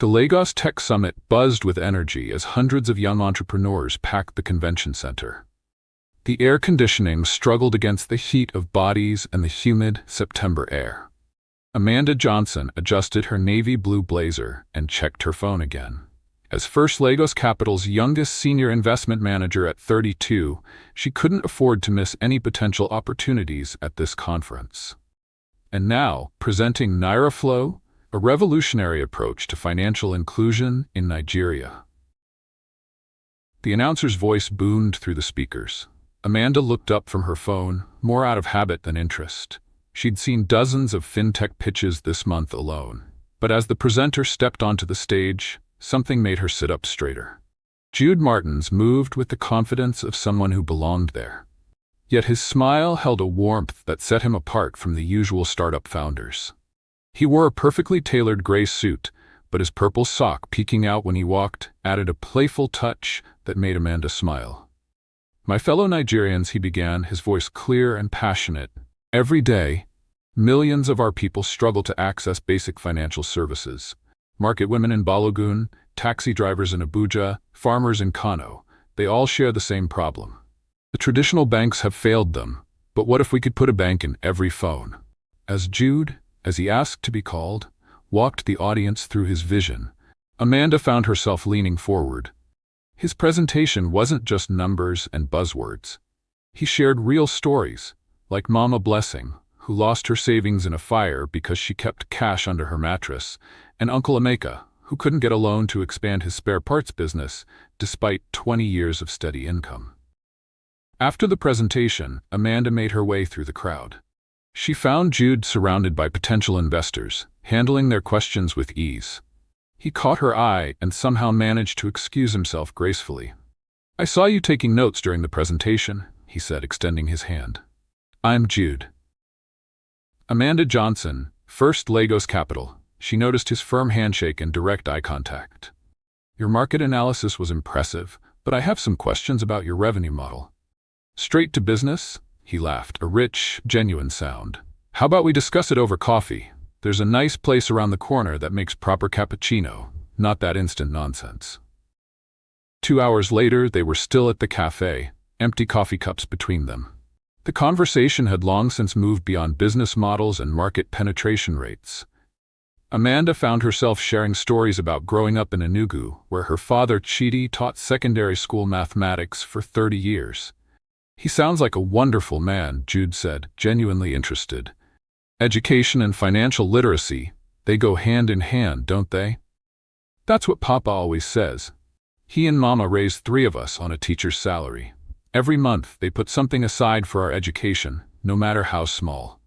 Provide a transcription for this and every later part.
The Lagos Tech Summit buzzed with energy as hundreds of young entrepreneurs packed the convention center. The air conditioning struggled against the heat of bodies and the humid September air. Amanda Johnson adjusted her navy blue blazer and checked her phone again. As First Lagos Capital's youngest senior investment manager at 32, she couldn't afford to miss any potential opportunities at this conference. And now, presenting NairaFlow, a revolutionary approach to financial inclusion in Nigeria. The announcer's voice boomed through the speakers. Amanda looked up from her phone, more out of habit than interest. She'd seen dozens of fintech pitches this month alone. But as the presenter stepped onto the stage, something made her sit up straighter. Jude Martins moved with the confidence of someone who belonged there. Yet his smile held a warmth that set him apart from the usual startup founders. He wore a perfectly tailored gray suit, but his purple sock peeking out when he walked added a playful touch that made Amanda smile. "My fellow Nigerians," he began, his voice clear and passionate. "Every day, millions of our people struggle to access basic financial services. Market women in Balogun, taxi drivers in Abuja, farmers in Kano, they all share the same problem. The traditional banks have failed them, but what if we could put a bank in every phone?" As Jude, as he asked to be called, walked the audience through his vision, Amanda found herself leaning forward. His presentation wasn't just numbers and buzzwords. He shared real stories, like Mama Blessing, who lost her savings in a fire because she kept cash under her mattress, and Uncle Emeka, who couldn't get a loan to expand his spare parts business despite 20 years of steady income. After the presentation, Amanda made her way through the crowd. She found Jude surrounded by potential investors, handling their questions with ease. He caught her eye and somehow managed to excuse himself gracefully. "I saw you taking notes during the presentation," he said, extending his hand. "I'm Jude." Amanda Johnson, First Lagos Capital. She noticed his firm handshake and direct eye contact. "Your market analysis was impressive, but I have some questions about your revenue model." "Straight to business?" He laughed, a rich, genuine sound. "How about we discuss it over coffee? There's a nice place around the corner that makes proper cappuccino, not that instant nonsense." 2 hours later, they were still at the cafe, empty coffee cups between them. The conversation had long since moved beyond business models and market penetration rates. Amanda found herself sharing stories about growing up in Enugu, where her father Chidi taught secondary school mathematics for 30 years. "He sounds like a wonderful man," Jude said, genuinely interested. "Education and financial literacy, they go hand in hand, don't they?" "That's what Papa always says. He and Mama raised 3 of us on a teacher's salary. Every month, they put something aside for our education, no matter how small."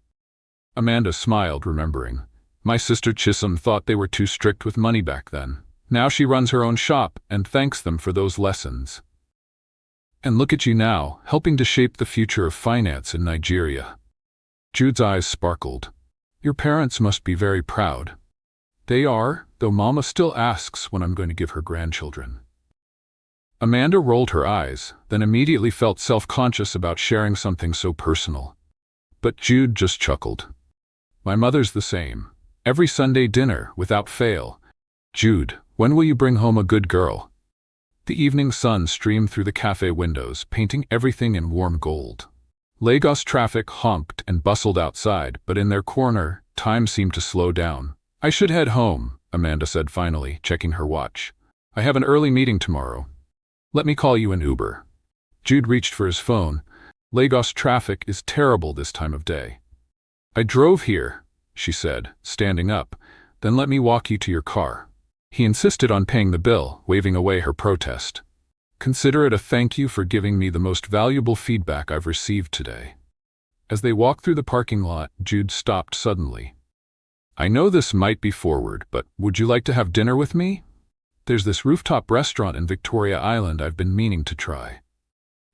Amanda smiled, remembering. "My sister Chisholm thought they were too strict with money back then. Now she runs her own shop and thanks them for those lessons. And look at you now, helping to shape the future of finance in Nigeria." Jude's eyes sparkled. "Your parents must be very proud." "They are, though Mama still asks when I'm going to give her grandchildren." Amanda rolled her eyes, then immediately felt self-conscious about sharing something so personal. But Jude just chuckled. "My mother's the same. Every Sunday dinner, without fail. Jude, when will you bring home a good girl?" The evening sun streamed through the cafe windows, painting everything in warm gold. Lagos traffic honked and bustled outside, but in their corner, time seemed to slow down. "I should head home," Amanda said finally, checking her watch. "I have an early meeting tomorrow. Let me call you an Uber." Jude reached for his phone. "Lagos traffic is terrible this time of day." "I drove here," she said, standing up. "Then let me walk you to your car." He insisted on paying the bill, waving away her protest. "Consider it a thank you for giving me the most valuable feedback I've received today." As they walked through the parking lot, Jude stopped suddenly. "I know this might be forward, but would you like to have dinner with me? There's this rooftop restaurant in Victoria Island I've been meaning to try."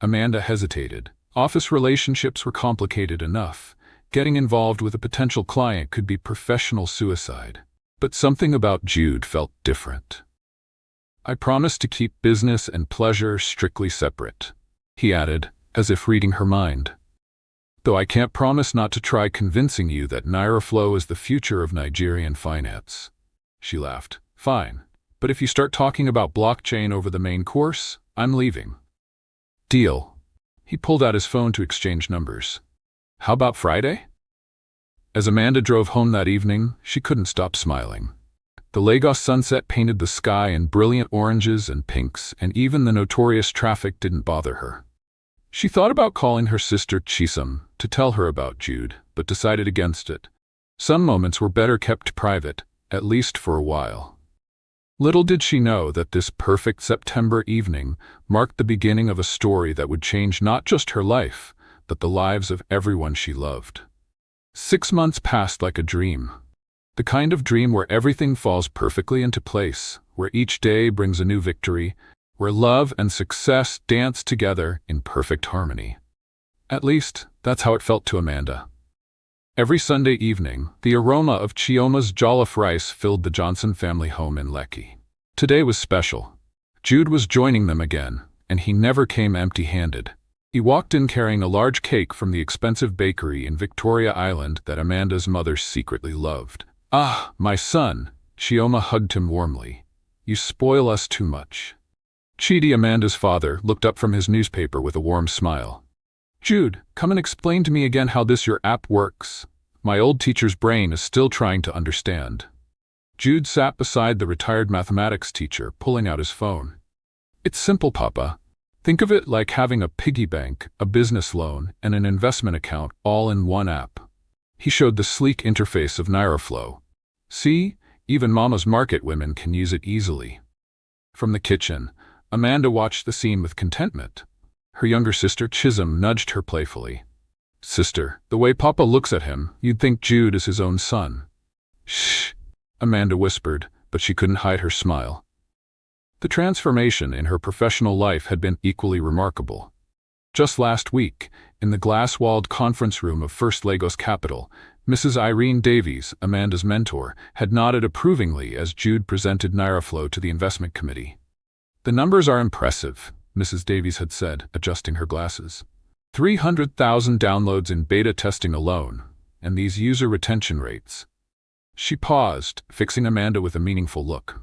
Amanda hesitated. Office relationships were complicated enough. Getting involved with a potential client could be professional suicide. But something about Jude felt different. "I promise to keep business and pleasure strictly separate," he added, as if reading her mind. "Though I can't promise not to try convincing you that NairaFlow is the future of Nigerian finance." She laughed. "Fine. But if you start talking about blockchain over the main course, I'm leaving." "Deal." He pulled out his phone to exchange numbers. "How about Friday?" As Amanda drove home that evening, she couldn't stop smiling. The Lagos sunset painted the sky in brilliant oranges and pinks, and even the notorious traffic didn't bother her. She thought about calling her sister Chisom to tell her about Jude, but decided against it. Some moments were better kept private, at least for a while. Little did she know that this perfect September evening marked the beginning of a story that would change not just her life, but the lives of everyone she loved. 6 months passed like a dream. The kind of dream where everything falls perfectly into place, where each day brings a new victory, where love and success dance together in perfect harmony. At least, that's how it felt to Amanda. Every Sunday evening, the aroma of Chioma's jollof rice filled the Johnson family home in Lekki. Today was special. Jude was joining them again, and he never came empty-handed. He walked in carrying a large cake from the expensive bakery in Victoria Island that Amanda's mother secretly loved. "Ah, my son," Chioma hugged him warmly. "You spoil us too much." Chidi, Amanda's father, looked up from his newspaper with a warm smile. "Jude, come and explain to me again how this your app works. My old teacher's brain is still trying to understand." Jude sat beside the retired mathematics teacher, pulling out his phone. "It's simple, Papa. Think of it like having a piggy bank, a business loan, and an investment account all in one app." He showed the sleek interface of NairaFlow. "See, even Mama's market women can use it easily." From the kitchen, Amanda watched the scene with contentment. Her younger sister Chisom nudged her playfully. "Sister, the way Papa looks at him, you'd think Jude is his own son." "Shh," Amanda whispered, but she couldn't hide her smile. The transformation in her professional life had been equally remarkable. Just last week, in the glass-walled conference room of First Lagos Capital, Mrs. Irene Davies, Amanda's mentor, had nodded approvingly as Jude presented NairaFlow to the investment committee. "The numbers are impressive," Mrs. Davies had said, adjusting her glasses. 300,000 downloads in beta testing alone, and these user retention rates. She paused, fixing Amanda with a meaningful look.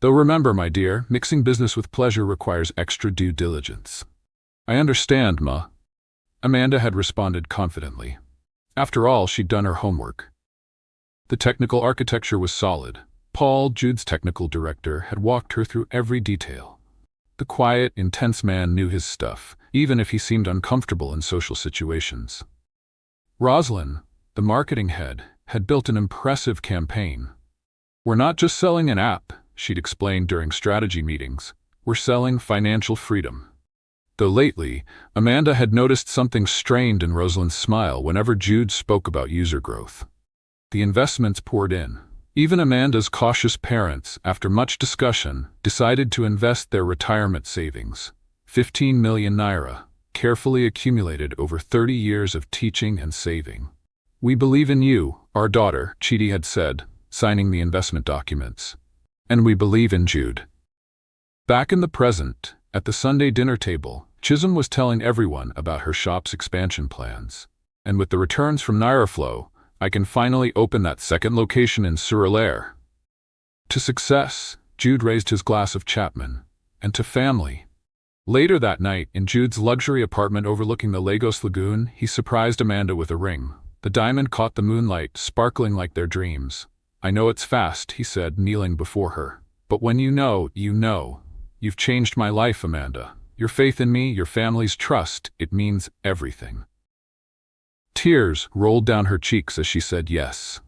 "Though remember, my dear, mixing business with pleasure requires extra due diligence." "I understand, Ma," Amanda had responded confidently. After all, she'd done her homework. The technical architecture was solid. Paul, Jude's technical director, had walked her through every detail. The quiet, intense man knew his stuff, even if he seemed uncomfortable in social situations. Roslyn, the marketing head, had built an impressive campaign. "We're not just selling an app," she'd explained during strategy meetings. "We're selling financial freedom." Though lately, Amanda had noticed something strained in Rosalyn's smile whenever Jude spoke about user growth. The investments poured in. Even Amanda's cautious parents, after much discussion, decided to invest their retirement savings, 15 million naira, carefully accumulated over 30 years of teaching and saving. "We believe in you, our daughter," Chidi had said, signing the investment documents. "And we believe in Jude." Back in the present, at the Sunday dinner table, Chisom was telling everyone about her shop's expansion plans. "And with the returns from NairaFlow, I can finally open that second location in Surulere." To success, Jude raised his glass of Chapman. And to family. Later that night, in Jude's luxury apartment overlooking the Lagos Lagoon, he surprised Amanda with a ring. The diamond caught the moonlight, sparkling like their dreams. "I know it's fast," he said, kneeling before her. "But when you know, you know. You've changed my life, Amanda. Your faith in me, your family's trust, it means everything." Tears rolled down her cheeks as she said yes.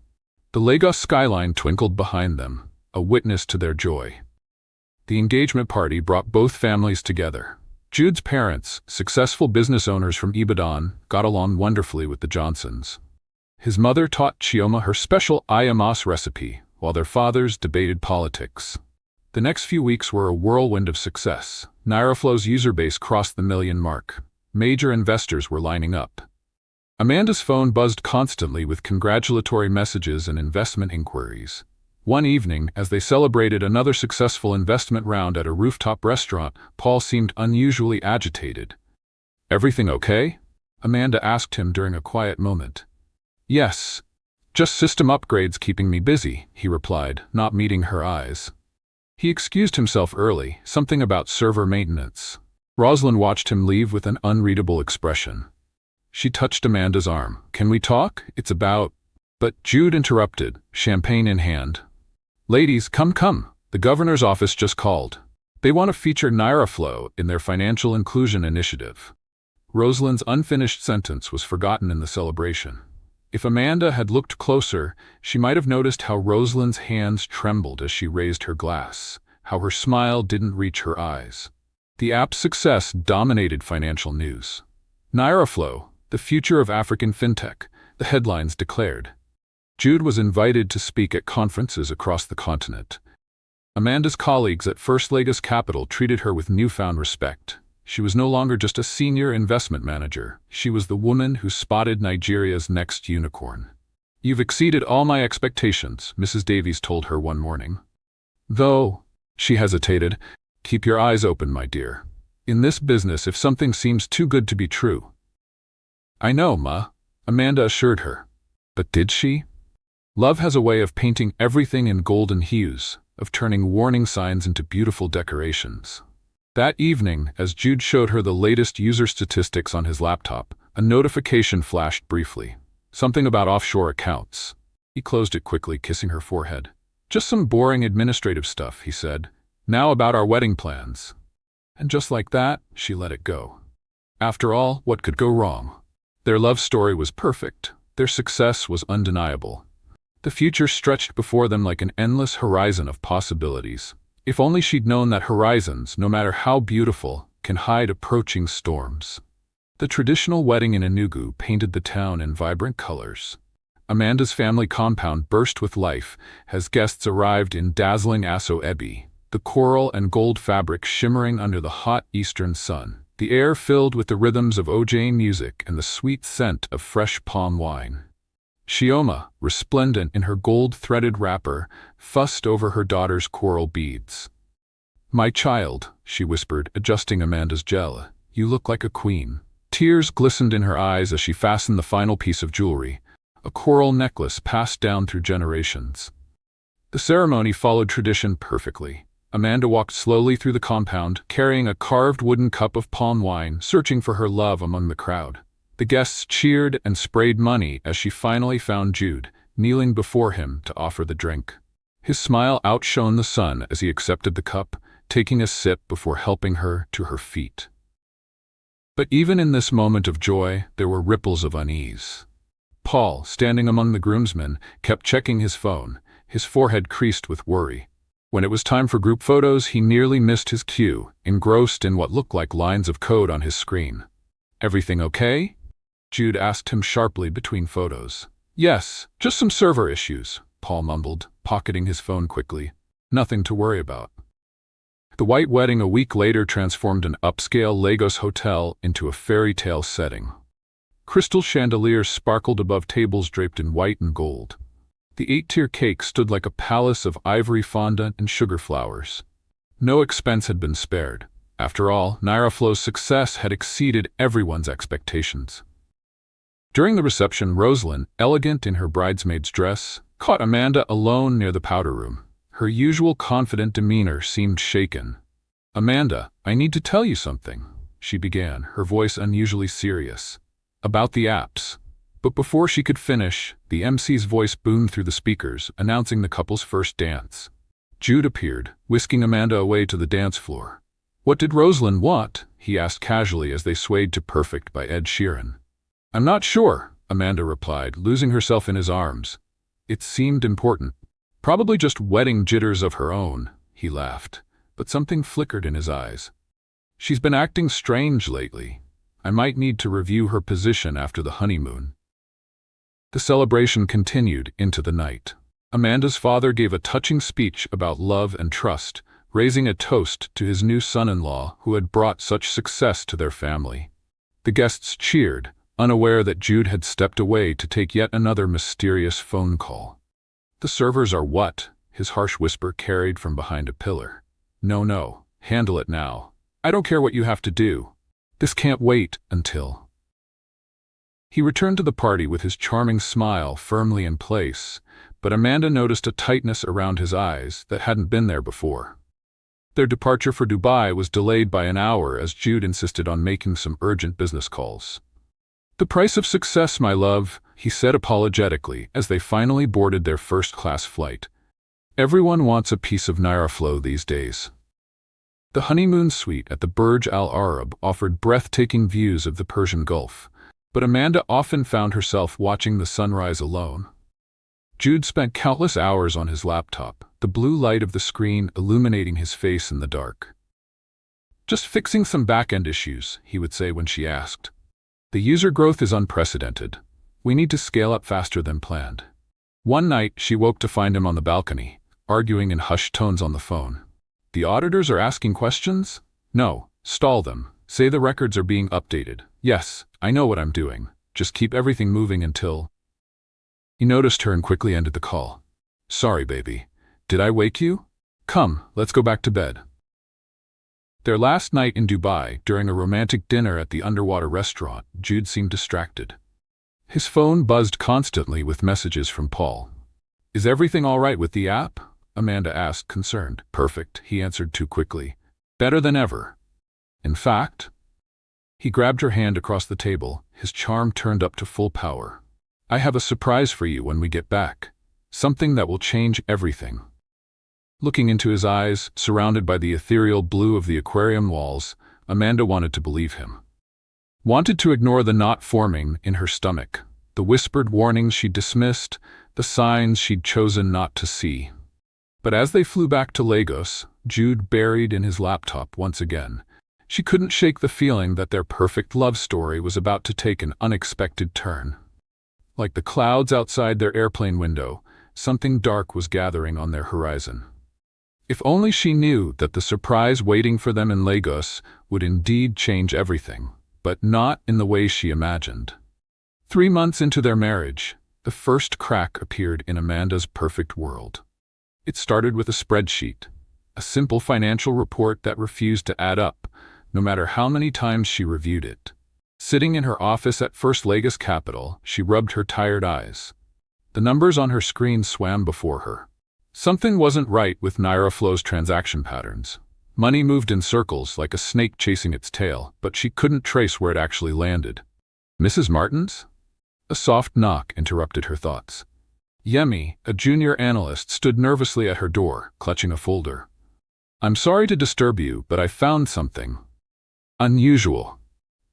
The Lagos skyline twinkled behind them, a witness to their joy. The engagement party brought both families together. Jude's parents, successful business owners from Ibadan, got along wonderfully with the Johnsons. His mother taught Chioma her special ayamas recipe, while their fathers debated politics. The next few weeks were a whirlwind of success. NairaFlow's user base crossed the 1 million mark. Major investors were lining up. Amanda's phone buzzed constantly with congratulatory messages and investment inquiries. One evening, as they celebrated another successful investment round at a rooftop restaurant, Paul seemed unusually agitated. "Everything okay?" Amanda asked him during a quiet moment. "Yes. Just system upgrades keeping me busy," he replied, not meeting her eyes. He excused himself early, something about server maintenance. Rosalind watched him leave with an unreadable expression. She touched Amanda's arm. "Can we talk? It's about—" But Jude interrupted, champagne in hand. "Ladies, come. The governor's office just called. They want to feature NairaFlow in their financial inclusion initiative." Rosalind's unfinished sentence was forgotten in the celebration. If Amanda had looked closer, she might have noticed how Rosalind's hands trembled as she raised her glass, how her smile didn't reach her eyes. The app's success dominated financial news. NairaFlow, the future of African fintech, the headlines declared. Jude was invited to speak at conferences across the continent. Amanda's colleagues at First Lagos Capital treated her with newfound respect. She was no longer just a senior investment manager. She was the woman who spotted Nigeria's next unicorn. "You've exceeded all my expectations," Mrs. Davies told her one morning. "Though," she hesitated, "keep your eyes open, my dear. In this business, if something seems too good to be true—" "I know, Ma," Amanda assured her. But did she? Love has a way of painting everything in golden hues, of turning warning signs into beautiful decorations. That evening, as Jude showed her the latest user statistics on his laptop, a notification flashed briefly. Something about offshore accounts. He closed it quickly, kissing her forehead. "Just some boring administrative stuff," he said. "Now about our wedding plans." And just like that, she let it go. After all, what could go wrong? Their love story was perfect. Their success was undeniable. The future stretched before them like an endless horizon of possibilities. If only she'd known that horizons, no matter how beautiful, can hide approaching storms. The traditional wedding in Enugu painted the town in vibrant colors. Amanda's family compound burst with life as guests arrived in dazzling aso-ebi, the coral and gold fabric shimmering under the hot eastern sun, the air filled with the rhythms of Ojane music and the sweet scent of fresh palm wine. Chioma, resplendent in her gold-threaded wrapper, fussed over her daughter's coral beads. "My child," she whispered, adjusting Amanda's gel, "you look like a queen." Tears glistened in her eyes as she fastened the final piece of jewelry, a coral necklace passed down through generations. The ceremony followed tradition perfectly. Amanda walked slowly through the compound, carrying a carved wooden cup of palm wine, searching for her love among the crowd. The guests cheered and sprayed money as she finally found Jude, kneeling before him to offer the drink. His smile outshone the sun as he accepted the cup, taking a sip before helping her to her feet. But even in this moment of joy, there were ripples of unease. Paul, standing among the groomsmen, kept checking his phone, his forehead creased with worry. When it was time for group photos, he nearly missed his cue, engrossed in what looked like lines of code on his screen. "Everything okay?" Jude asked him sharply between photos. "Yes, just some server issues," Paul mumbled, pocketing his phone quickly. "Nothing to worry about." The white wedding a week later transformed an upscale Lagos hotel into a fairy tale setting. Crystal chandeliers sparkled above tables draped in white and gold. The 8-tier cake stood like a palace of ivory fondant and sugar flowers. No expense had been spared. After all, NairaFlow's success had exceeded everyone's expectations. During the reception, Rosalind, elegant in her bridesmaid's dress, caught Amanda alone near the powder room. Her usual confident demeanor seemed shaken. "Amanda, I need to tell you something," she began, her voice unusually serious. "About the apps." But before she could finish, the MC's voice boomed through the speakers, announcing the couple's first dance. Jude appeared, whisking Amanda away to the dance floor. "What did Rosalind want?" he asked casually as they swayed to Perfect by Ed Sheeran. "I'm not sure," Amanda replied, losing herself in his arms. "It seemed important. Probably just wedding jitters of her own," he laughed, but something flickered in his eyes. "She's been acting strange lately. I might need to review her position after the honeymoon." The celebration continued into the night. Amanda's father gave a touching speech about love and trust, raising a toast to his new son-in-law who had brought such success to their family. The guests cheered, unaware that Jude had stepped away to take yet another mysterious phone call. "The servers are what?" his harsh whisper carried from behind a pillar. No, handle it now. I don't care what you have to do. This can't wait until..." He returned to the party with his charming smile firmly in place, but Amanda noticed a tightness around his eyes that hadn't been there before. Their departure for Dubai was delayed by an hour as Jude insisted on making some urgent business calls. "The price of success, my love," he said apologetically as they finally boarded their first-class flight. "Everyone wants a piece of NairaFlow these days." The honeymoon suite at the Burj Al Arab offered breathtaking views of the Persian Gulf, but Amanda often found herself watching the sunrise alone. Jude spent countless hours on his laptop, the blue light of the screen illuminating his face in the dark. "Just fixing some back-end issues," he would say when she asked. "The user growth is unprecedented. We need to scale up faster than planned." One night, she woke to find him on the balcony, arguing in hushed tones on the phone. "The auditors are asking questions?" "No, stall them. Say the records are being updated." "Yes, I know what I'm doing. Just keep everything moving until—" He noticed her and quickly ended the call. "Sorry, baby. Did I wake you? Come, let's go back to bed." Their last night in Dubai, during a romantic dinner at the underwater restaurant, Jude seemed distracted. His phone buzzed constantly with messages from Paul. "Is everything all right with the app?" Amanda asked, concerned. "Perfect," he answered too quickly. "Better than ever. In fact—" He grabbed her hand across the table, his charm turned up to full power. "I have a surprise for you when we get back. Something that will change everything." Looking into his eyes, surrounded by the ethereal blue of the aquarium walls, Amanda wanted to believe him. Wanted to ignore the knot forming in her stomach, the whispered warnings she'd dismissed, the signs she'd chosen not to see. But as they flew back to Lagos, Jude buried in his laptop once again, she couldn't shake the feeling that their perfect love story was about to take an unexpected turn. Like the clouds outside their airplane window, something dark was gathering on their horizon. If only she knew that the surprise waiting for them in Lagos would indeed change everything, but not in the way she imagined. 3 months into their marriage, the first crack appeared in Amanda's perfect world. It started with a spreadsheet, a simple financial report that refused to add up, no matter how many times she reviewed it. Sitting in her office at First Lagos Capital, she rubbed her tired eyes. The numbers on her screen swam before her. Something wasn't right with NairaFlow's transaction patterns. Money moved in circles like a snake chasing its tail, but she couldn't trace where it actually landed. "Mrs. Martins?" A soft knock interrupted her thoughts. Yemi, a junior analyst, stood nervously at her door, clutching a folder. "I'm sorry to disturb you, but I found something unusual."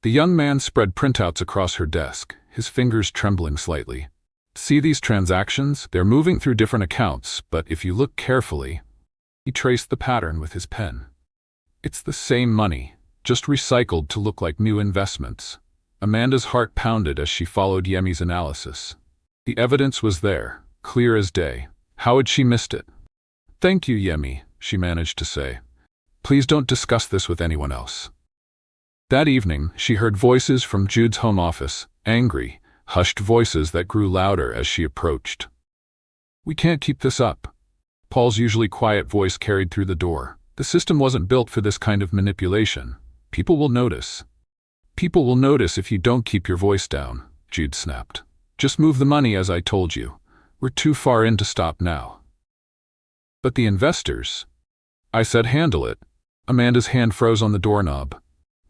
The young man spread printouts across her desk, his fingers trembling slightly. "See these transactions? They're moving through different accounts, but if you look carefully—" He traced the pattern with his pen. "It's the same money, just recycled to look like new investments." Amanda's heart pounded as she followed Yemi's analysis. The evidence was there, clear as day. How had she missed it? "Thank you, Yemi," she managed to say. "Please don't discuss this with anyone else." That evening, she heard voices from Jude's home office, angry, hushed voices that grew louder as she approached. "We can't keep this up." Paul's usually quiet voice carried through the door. "The system wasn't built for this kind of manipulation. People will notice." "People will notice if you don't keep your voice down," Jude snapped. "Just move the money as I told you. We're too far in to stop now." "But the investors—" "I said handle it." Amanda's hand froze on the doorknob.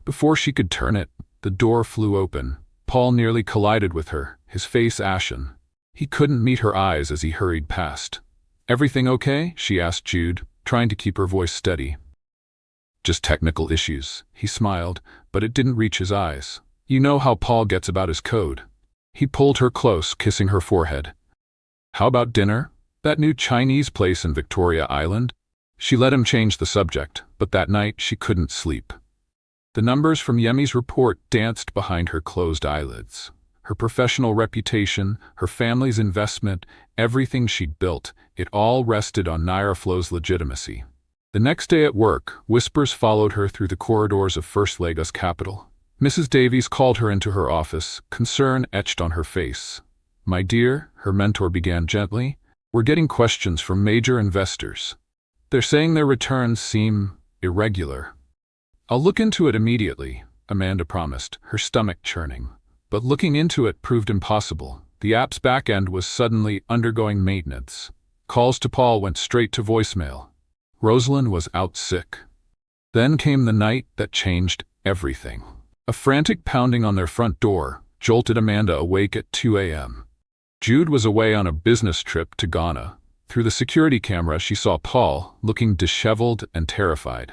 Before she could turn it, the door flew open. Paul nearly collided with her, his face ashen. He couldn't meet her eyes as he hurried past. "Everything okay?" she asked Jude, trying to keep her voice steady. "Just technical issues," he smiled, but it didn't reach his eyes. "You know how Paul gets about his code." He pulled her close, kissing her forehead. "How about dinner? That new Chinese place in Victoria Island?" She let him change the subject, but that night she couldn't sleep. The numbers from Yemi's report danced behind her closed eyelids. Her professional reputation, her family's investment, everything she'd built, it all rested on NairaFlow's legitimacy. The next day at work, whispers followed her through the corridors of First Lagos Capital. Mrs. Davies called her into her office, concern etched on her face. "My dear," her mentor began gently, "we're getting questions from major investors. They're saying their returns seem irregular." "I'll look into it immediately," Amanda promised, her stomach churning. But looking into it proved impossible. The app's back end was suddenly undergoing maintenance. Calls to Paul went straight to voicemail. Rosalind was out sick. Then came the night that changed everything. A frantic pounding on their front door jolted Amanda awake at 2 a.m. Jude was away on a business trip to Ghana. Through the security camera, she saw Paul, looking disheveled and terrified.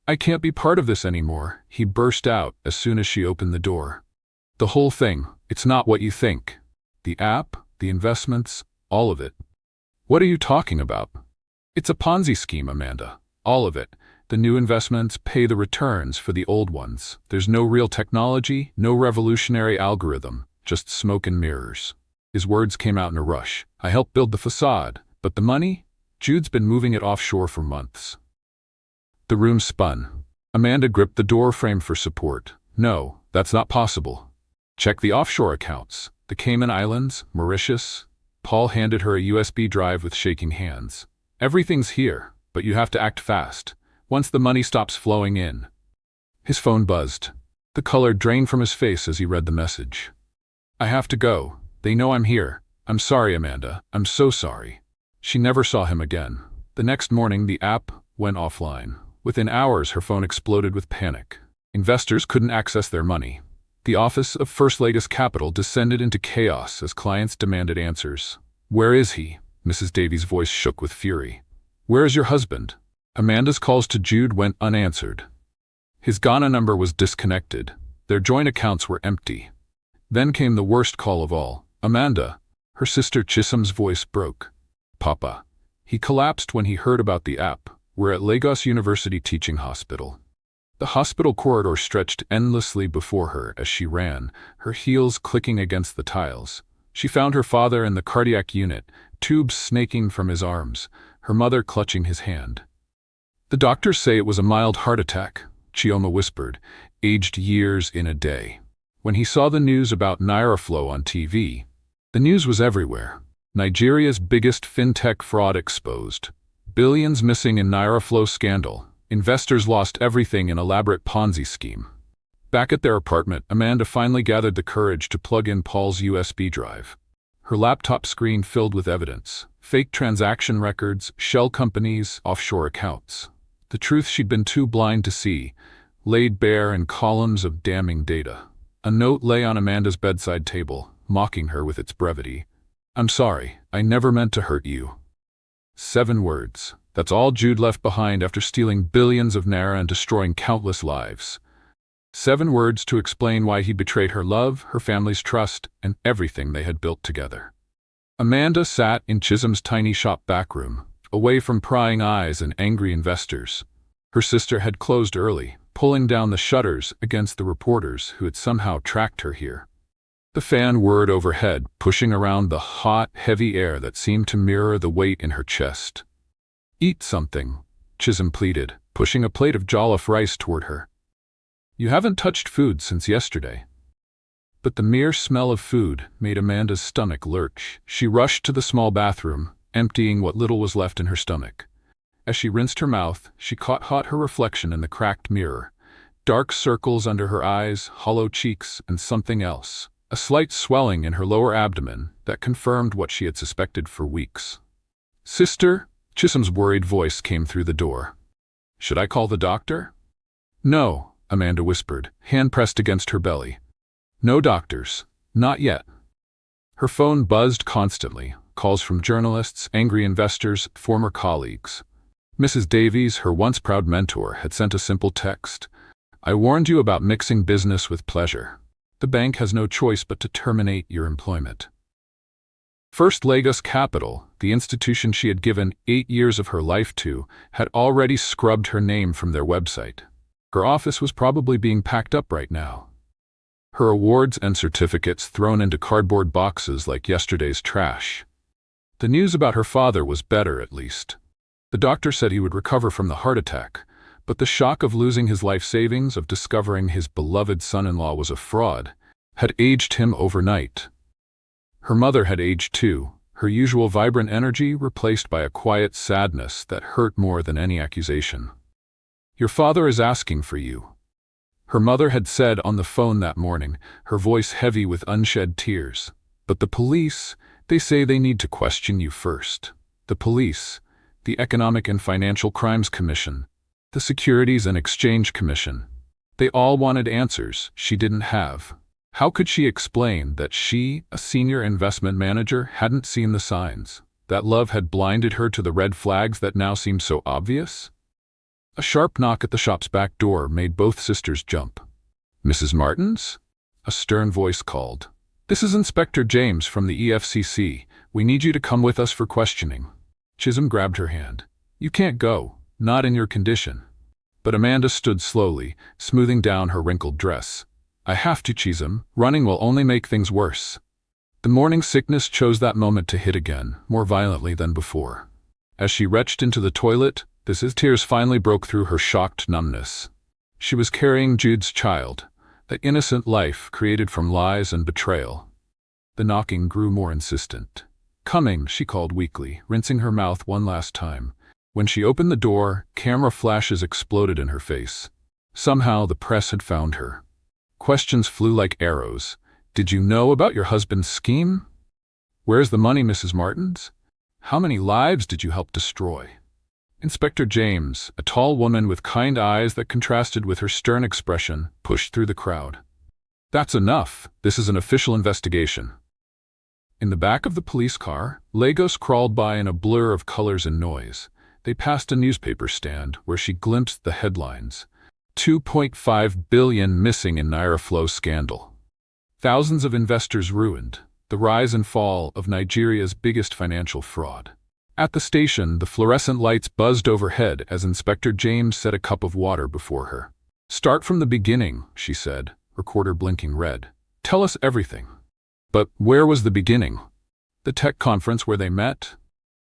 "I can't be part of this anymore," he burst out as soon as she opened the door. "The whole thing, it's not what you think. The app, the investments, all of it." "What are you talking about?" "It's a Ponzi scheme, Amanda. All of it. The new investments pay the returns for the old ones. There's no real technology, no revolutionary algorithm, just smoke and mirrors." His words came out in a rush. "I helped build the facade, but the money? Jude's been moving it offshore for months." The room spun. Amanda gripped the door frame for support. "No, that's not possible. Check the offshore accounts. The Cayman Islands, Mauritius." Paul handed her a USB drive with shaking hands. "Everything's here, but you have to act fast. Once the money stops flowing in." His phone buzzed. The color drained from his face as he read the message. "I have to go. They know I'm here. I'm sorry, Amanda. I'm so sorry." She never saw him again. The next morning, the app went offline. Within hours, her phone exploded with panic. Investors couldn't access their money. The office of First Lagos Capital descended into chaos as clients demanded answers. "Where is he?" Mrs. Davies' voice shook with fury. "Where is your husband?" Amanda's calls to Jude went unanswered. His Ghana number was disconnected. Their joint accounts were empty. Then came the worst call of all. "Amanda." Her sister Chisholm's voice broke. "Papa." He collapsed when he heard about the app. "We're at Lagos University Teaching Hospital." The hospital corridor stretched endlessly before her as she ran, her heels clicking against the tiles. She found her father in the cardiac unit, tubes snaking from his arms, her mother clutching his hand. "The doctors say it was a mild heart attack," Chioma whispered, "aged years in a day." When he saw the news about NairaFlow on TV, the news was everywhere. Nigeria's biggest fintech fraud exposed. Billions missing in NairaFlow scandal. Investors lost everything in elaborate Ponzi scheme. Back at their apartment, Amanda finally gathered the courage to plug in Paul's USB drive. Her laptop screen filled with evidence. Fake transaction records, shell companies, offshore accounts. The truth she'd been too blind to see, laid bare in columns of damning data. A note lay on Amanda's bedside table, mocking her with its brevity. "I'm sorry, I never meant to hurt you." 7 words. That's all Jude left behind after stealing billions of naira and destroying countless lives. 7 words to explain why he betrayed her love, her family's trust, and everything they had built together. Amanda sat in Chisholm's tiny shop backroom, away from prying eyes and angry investors. Her sister had closed early, pulling down the shutters against the reporters who had somehow tracked her here. The fan whirred overhead, pushing around the hot, heavy air that seemed to mirror the weight in her chest. "Eat something," Chisholm pleaded, pushing a plate of jollof rice toward her. "You haven't touched food since yesterday." But the mere smell of food made Amanda's stomach lurch. She rushed to the small bathroom, emptying what little was left in her stomach. As she rinsed her mouth, she caught her reflection in the cracked mirror. Dark circles under her eyes, hollow cheeks, and something else. A slight swelling in her lower abdomen that confirmed what she had suspected for weeks. "Sister?" Chisholm's worried voice came through the door. "Should I call the doctor?" "No," Amanda whispered, hand pressed against her belly. "No doctors. Not yet." Her phone buzzed constantly, calls from journalists, angry investors, former colleagues. Mrs. Davies, her once proud mentor, had sent a simple text. "I warned you about mixing business with pleasure. The bank has no choice but to terminate your employment." First Lagos Capital, the institution she had given 8 years of her life to, had already scrubbed her name from their website. Her office was probably being packed up right now. Her awards and certificates thrown into cardboard boxes like yesterday's trash. The news about her father was better, at least. The doctor said he would recover from the heart attack, but the shock of losing his life savings, of discovering his beloved son-in-law was a fraud, had aged him overnight. Her mother had aged too, her usual vibrant energy replaced by a quiet sadness that hurt more than any accusation. "Your father is asking for you," her mother had said on the phone that morning, her voice heavy with unshed tears. "But the police, they say they need to question you first." The police, the Economic and Financial Crimes Commission, the Securities and Exchange Commission. They all wanted answers she didn't have. How could she explain that she, a senior investment manager, hadn't seen the signs? That love had blinded her to the red flags that now seemed so obvious? A sharp knock at the shop's back door made both sisters jump. "Mrs. Martins?" A stern voice called. "This is Inspector James from the EFCC. We need you to come with us for questioning." Chisholm grabbed her hand. "You can't go, not in your condition." But Amanda stood slowly, smoothing down her wrinkled dress. "I have to, Chisholm. Running will only make things worse." The morning sickness chose that moment to hit again, more violently than before. As she retched into the toilet, tears finally broke through her shocked numbness. She was carrying Jude's child, that innocent life created from lies and betrayal. The knocking grew more insistent. "Coming," she called weakly, rinsing her mouth one last time. When she opened the door, camera flashes exploded in her face. Somehow the press had found her. Questions flew like arrows. "Did you know about your husband's scheme? Where's the money, Mrs. Martins? How many lives did you help destroy?" Inspector James, a tall woman with kind eyes that contrasted with her stern expression, pushed through the crowd. "That's enough. This is an official investigation." In the back of the police car, Lagos crawled by in a blur of colors and noise. They passed a newspaper stand where she glimpsed the headlines. 2.5 billion missing in NairaFlow scandal. Thousands of investors ruined. The rise and fall of Nigeria's biggest financial fraud. At the station, the fluorescent lights buzzed overhead as Inspector James set a cup of water before her. "Start from the beginning," she said, recorder blinking red. "Tell us everything." But where was the beginning? The tech conference where they met?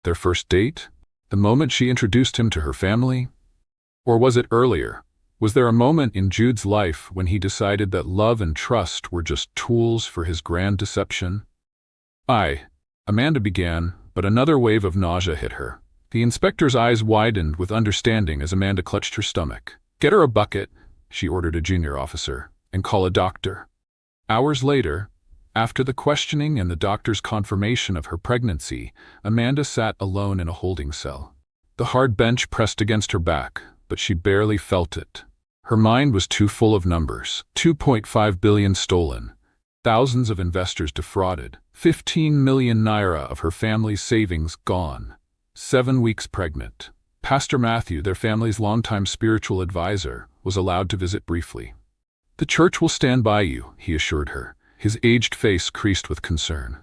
Their first date? The moment she introduced him to her family? Or was it earlier? Was there a moment in Jude's life when he decided that love and trust were just tools for his grand deception? Amanda began, but another wave of nausea hit her. The inspector's eyes widened with understanding as Amanda clutched her stomach. "Get her a bucket," she ordered a junior officer, "and call a doctor." Hours later, after the questioning and the doctor's confirmation of her pregnancy, Amanda sat alone in a holding cell. The hard bench pressed against her back, but she barely felt it. Her mind was too full of numbers. 2.5 billion stolen. Thousands of investors defrauded. 15 million naira of her family's savings gone. 7 weeks pregnant. Pastor Matthew, their family's longtime spiritual advisor, was allowed to visit briefly. "The church will stand by you," he assured her, his aged face creased with concern.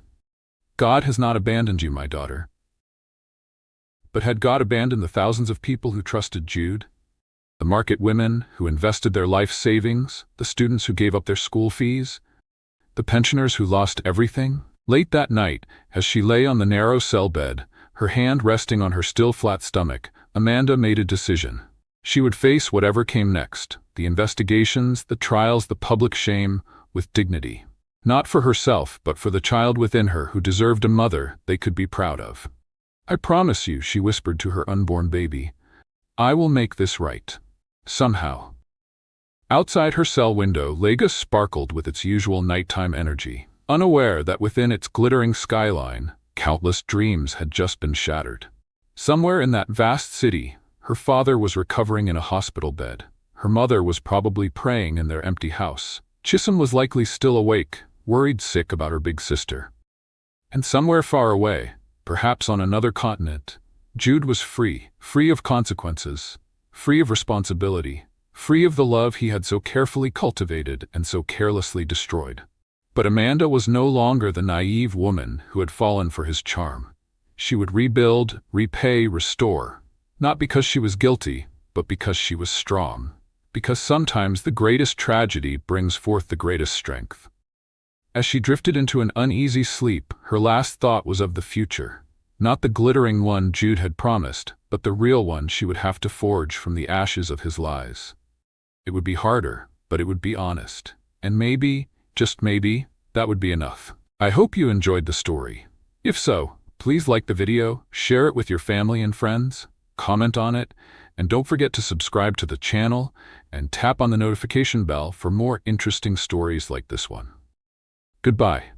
"God has not abandoned you, my daughter." But had God abandoned the thousands of people who trusted Jude? The market women who invested their life savings, the students who gave up their school fees, the pensioners who lost everything? Late that night, as she lay on the narrow cell bed, her hand resting on her still flat stomach, Amanda made a decision. She would face whatever came next, the investigations, the trials, the public shame, with dignity. Not for herself, but for the child within her who deserved a mother they could be proud of. "I promise you," she whispered to her unborn baby, "I will make this right. Somehow." Outside her cell window, Lagos sparkled with its usual nighttime energy, unaware that within its glittering skyline, countless dreams had just been shattered. Somewhere in that vast city, her father was recovering in a hospital bed. Her mother was probably praying in their empty house. Chisholm was likely still awake, worried sick about her big sister. And somewhere far away, perhaps on another continent, Jude was free of consequences, free of responsibility, free of the love he had so carefully cultivated and so carelessly destroyed. But Amanda was no longer the naive woman who had fallen for his charm. She would rebuild, repay, restore, not because she was guilty, but because she was strong. Because sometimes the greatest tragedy brings forth the greatest strength. As she drifted into an uneasy sleep, her last thought was of the future. Not the glittering one Jude had promised, but the real one she would have to forge from the ashes of his lies. It would be harder, but it would be honest. And maybe, just maybe, that would be enough. I hope you enjoyed the story. If so, please like the video, share it with your family and friends, comment on it, and don't forget to subscribe to the channel and tap on the notification bell for more interesting stories like this one. Goodbye.